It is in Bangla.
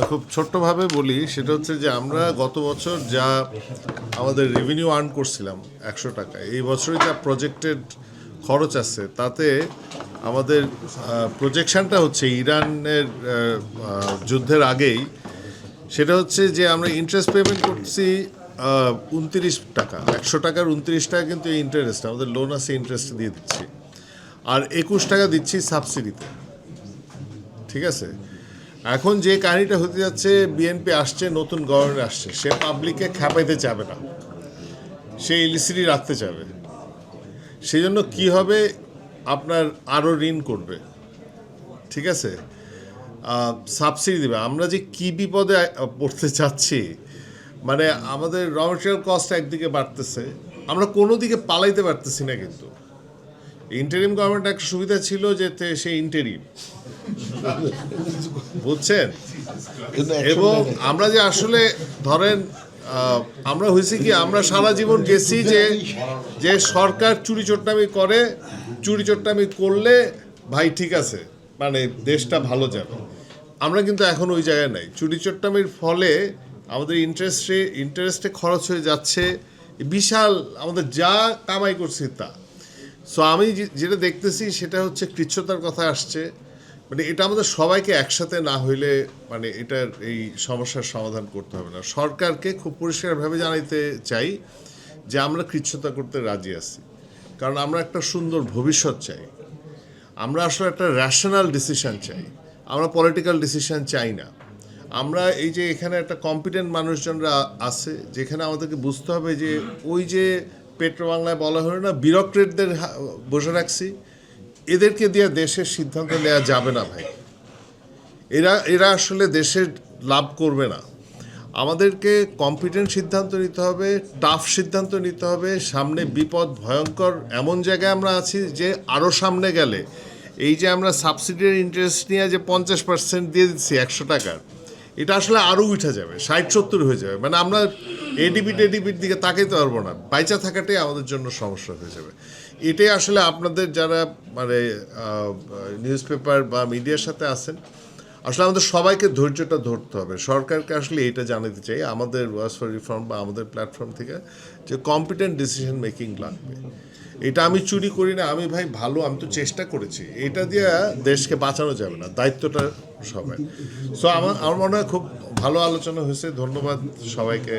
খুব ছোট্টভাবে বলি, সেটা হচ্ছে যে আমরা গত বছর যা আমাদের রেভিনিউ আর্ন করছিলাম 100 টাকা, এই বছরে যা প্রজেক্টেড খরচ আছে তাতে আমাদের প্রজেকশনটা হচ্ছে ইরানের যুদ্ধের আগেই, সেটা হচ্ছে যে আমরা ইন্টারেস্ট পেমেন্ট করছি 29 টাকা, 100 টাকার 29 টাকা কিন্তু এই ইন্টারেস্ট, আমাদের লোন আছে ইন্টারেস্ট দিয়ে দিচ্ছি, আর 21 টাকা দিচ্ছি সাবসিডিতে। ঠিক আছে, এখন যে কাহিনীটা হতে যাচ্ছে, বিএনপি আসছে, নতুন গভর্নর আসছে, সে পাবলিককে খ্যাপাইতে চাবে না, সে ইলিসিটি রাখতে চাবে। সেই জন্য কী হবে, আপনার আরও ঋণ করবে। ঠিক আছে, সাবসিডি দেবে। আমরা যে কী বিপদে পড়তে চাচ্ছি, মানে আমাদের র মেটেরিয়াল কস্ট একদিকে বাড়তেছে, আমরা কোনো দিকে পালাইতে পারতেছি না। কিন্তু ইন্টারিম গভর্নমেন্ট একটা সুবিধা ছিল যে সে ইন্টারিম, বুঝছেন। এবং আমরা যে আসলে ধরেন আমরা হয়েছে কি, আমরা সারা জীবন গেছি যে সরকার চুরি চোট্টামি করে, চুরি চোট্টামি করলে ভাই ঠিক আছে, মানে দেশটা ভালো যাবে। আমরা কিন্তু এখন ওই জায়গায় নাই। চুরি চোট্টামির ফলে আমাদের ইন্টারেস্টে খরচ হয়ে যাচ্ছে বিশাল, আমাদের যা কামাই করছি তা। সো আমি যেটা দেখতেছি সেটা হচ্ছে কৃচ্ছতার কথা আসছে। মানে এটা আমাদের সবাইকে একসাথে না হইলে মানে এটার এই সমস্যার সমাধান করতে হবে না। সরকারকে খুব পরিষ্কারভাবে জানাইতে চাই যে আমরা কৃচ্ছতা করতে রাজি আছি, কারণ আমরা একটা সুন্দর ভবিষ্যৎ চাই। আমরা আসলে একটা র্যাশনাল ডিসিশন চাই, আমরা পলিটিক্যাল ডিসিশন চাই না। আমরা এই যে এখানে একটা কম্পিটেন্ট মানুষজনরা আছে, যেখানে আমাদেরকে বুঝতে হবে যে ওই যে পেট্রো বাংলায় বলা হলো না, বিউরোক্রেটদের বসে রাখছি, এদেরকে দিয়ে দেশের সিদ্ধান্ত নেওয়া যাবে না ভাই। এরা আসলে দেশের লাভ করবে না। আমাদেরকে কম্পিটেন্ট সিদ্ধান্ত নিতে হবে, টাফ সিদ্ধান্ত নিতে হবে। সামনে বিপদ ভয়ঙ্কর, এমন জায়গায় আমরা আছি যে আরও সামনে গেলে এই যে আমরা সাবসিডির ইন্টারেস্ট নিয়ে যে 50% দিয়ে দিচ্ছি 100 টাকার, এটা আসলে আরও উঠে যাবে, 60-70 হয়ে যাবে। মানে আমরা এডিবির দিকে তাকাইতে পারবো না, বাইচা থাকাটাই আমাদের জন্য সমস্যা হয়ে যাবে। এটাই আসলে আপনাদের যারা মানে নিউজ পেপার বা মিডিয়ার সাথে আছেন, আসলে আমাদের সবাইকে ধৈর্যটা ধরতে হবে। সরকারকে আসলে এটা জানাতে চাই আমাদের ওয়ার্স ফর রিফর্ম বা আমাদের প্ল্যাটফর্ম থেকে, যে কম্পিটেন্ট ডিসিশন মেকিং লাগবে। এটা আমি চুরি করি না, আমি ভাই ভালো, আমি তো চেষ্টা করেছি, এটা দিয়ে দেশকে বাঁচানো যাবে না, দায়িত্বটা সবাই। সো আমার মনে হয় খুব ভালো আলোচনা হয়েছে। ধন্যবাদ সবাইকে।